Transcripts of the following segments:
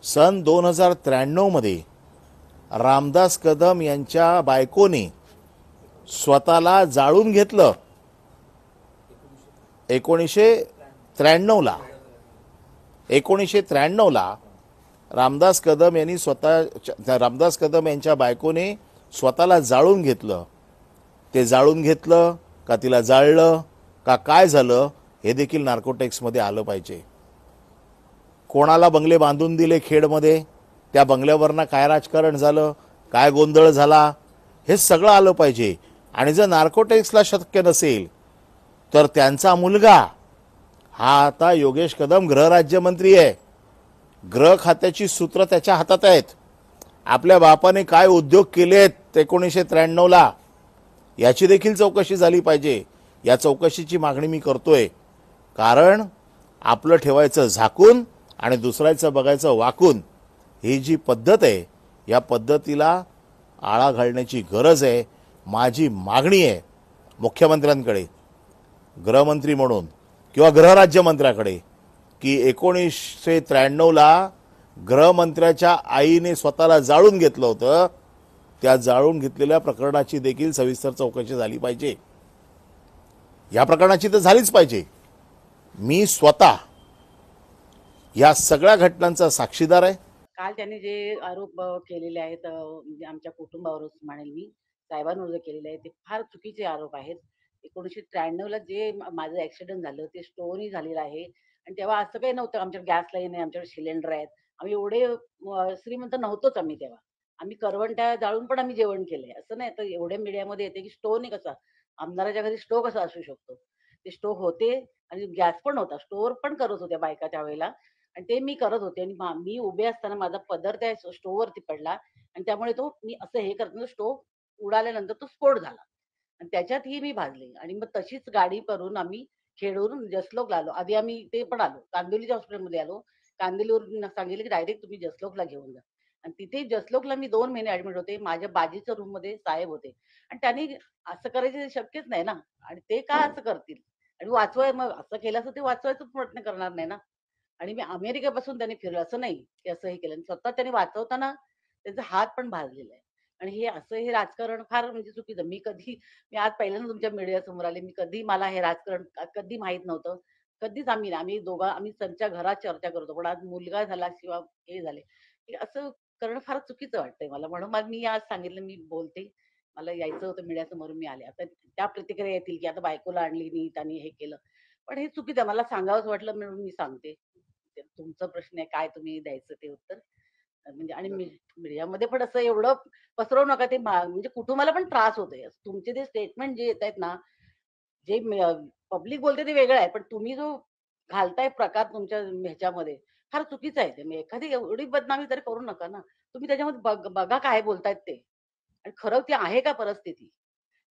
सन 2093 मध्ये रामदास कदम यांच्या बायकोने स्वतःला जाळून घेतलं. 1993ला रामदास कदम यांच्या बायकोने स्वतःला जाळून घेतलं. ते जाळून घेतलं का तिला जाळलं का काय झालं हे देखील नार्कोटेक्समध्ये आलं पाहिजे. कोणाला बंगले बांधून दिले खेडमध्ये, त्या बंगल्यावरनं काय राजकारण झालं, काय गोंधळ झाला, हे सगळं आलं पाहिजे. आणि जर नार्कोटेक्सला शक्य नसेल तर त्यांचा मुलगा हा आता योगेश कदम गृहराज्यमंत्री आहे. गृह खात्याची सूत्र त्याच्या हातात आहेत. आपल्या बापाने काय उद्योग केलेत 1993ला याची देखील चौकशी झाली पाहिजे. या चौकशीची मागणी मी करतोय. कारण आपलं ठेवायचं झाकून आणि दुसऱ्याचं बघायचं वाकून, ही जी पद्धत आहे या पद्धतीला आळा घालण्याची गरज आहे. माझी मागणी आहे मुख्यमंत्र्यांकडे, गृहमंत्री म्हणून किंवा गृहराज्यमंत्र्याकडे, की 1993ला गृहमंत्र्याच्या आईने स्वतःला जाळून घेतलं होतं, त्या जाळून घेतलेल्या प्रकरणाची देखील सविस्तर चौकशी झाली पाहिजे. या प्रकरणाची तर झालीच पाहिजे. मी स्वतः या सगळ्या घटनांचा साक्षीदार आहे. काल त्यांनी जे आरोप केलेले आहेत, म्हणजे आमच्या कुटुंबावरच म्हणेल मी, साहेबांवर जे केलेले आहे ते फार चुकीचे आरोप आहेत. 1993ला जे माझं ॲक्सिडेंट झालं ते स्टोअरही झालेलं आहे आणि तेव्हा असं काही नव्हतं. आमच्याकडे गॅस लाईन आहे, आमच्याकडे सिलेंडर आहेत. आम्ही एवढे श्रीमंत नव्हतोच आम्ही तेव्हा. आम्ही करवंट्या जाळून पण आम्ही जेवण केलंय. असं नाही तर एवढ्या मीडियामध्ये येते की स्टोव्ह नाही कसा, आमदाराच्या घरी स्टोव्ह कसा असू शकतो. ते स्टोव्ह होते आणि गॅस पण होता. स्टोअर पण करत होत्या बायका त्यावेळेला आणि ते मी करत होते आणि मी उभे असताना माझा पदर त्या स्टोव्हवरती पडला आणि त्यामुळे तो मी असं हे करताना स्टोव्ह उडाल्यानंतर तो स्फोट झाला आणि त्याच्यातही मी भाजले आणि मग तशीच गाडी करून आम्ही खेडून जसलोकला आलो. आधी आम्ही ते पण आलो, कांदिवलीच्या हॉस्पिटलमध्ये आलो. कांदिवलीवरून सांगितलं की डायरेक्ट तुम्ही जसलोकला घेऊन जा आणि तिथे जसलोकला मी 2 महिने ॲडमिट होते. माझ्या बाजीच्या रूममध्ये साहेब होते आणि त्यांनी असं करायचं शक्यच नाही ना आणि ते का असं करतील आणि मग असं केलं असं ते वाचवायचा प्रयत्न करणार नाही ना. आणि मी अमेरिकेपासून त्यांनी फिरलं असं नाही की असं हे केलं आणि स्वतः त्यांनी वाचवताना त्यांचा हात पण भाजलेला आहे आणि हे राजकारण फार म्हणजे चुकीचं. मी आज पहिल्यांदा तुमच्या मीडिया समोर आले. मला हे राजकारण कधी माहित नव्हतं. कधीच आम्ही त्यांच्या घरात चर्चा करतो. पण आज मुलगा झाला किंवा हे झाले, हे असं करणं फार चुकीचं वाटतंय मला. म्हणून मग मी आज सांगितलं मी बोलते. मला यायचं होतं मीडियासमोर मी आले. आता त्या प्रतिक्रिया येतील की आता बायकोला आणली नीट आणि हे केलं. पण हे चुकीचं आहे. मला सांगावंच वाटलं म्हणून मी सांगते. ते तुमचा प्रश्न आहे काय तुम्ही द्यायचं ते उत्तर. म्हणजे आणि मीडियामध्ये पण असं एवढं पसरवू नका ते म्हणजे कुटुंबाला पण त्रास होतोय. तुमचे ते स्टेटमेंट जे येतायत ना, जे पब्लिक बोलते ते वेगळं आहे. पण तुम्ही जो घालताय प्रकार तुमच्या ह्याच्यामध्ये फार चुकीचं आहे ते. म्हणजे एखादी एवढी बदनामी तरी करू नका ना. तुम्ही त्याच्यामध्ये बघा काय बोलतायत ते आणि खरं ती आहे का परिस्थिती?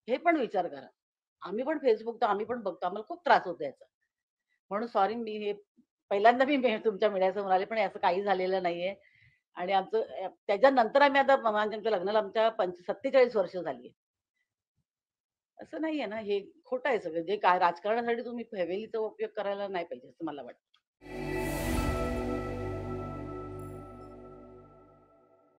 हे पण विचार करा. आम्ही पण Facebook तर आम्ही पण बघतो. आम्हाला खूप त्रास होतो याचा. म्हणून सॉरी मी हे पहिल्यांदा मी तुमच्या मीडियासमोर आले, पण असं काही झालेलं नाहीये. आणि आमचं त्याच्यानंतर आम्ही आता आमच्या लग्नाला आमच्या 47 वर्ष झाली. असं नाहीये ना, हे खोटं आहे सगळं. जे काय राजकारणासाठी तुम्ही फॅमिलीचा उपयोग करायला नाही पाहिजे असं मला वाटतं.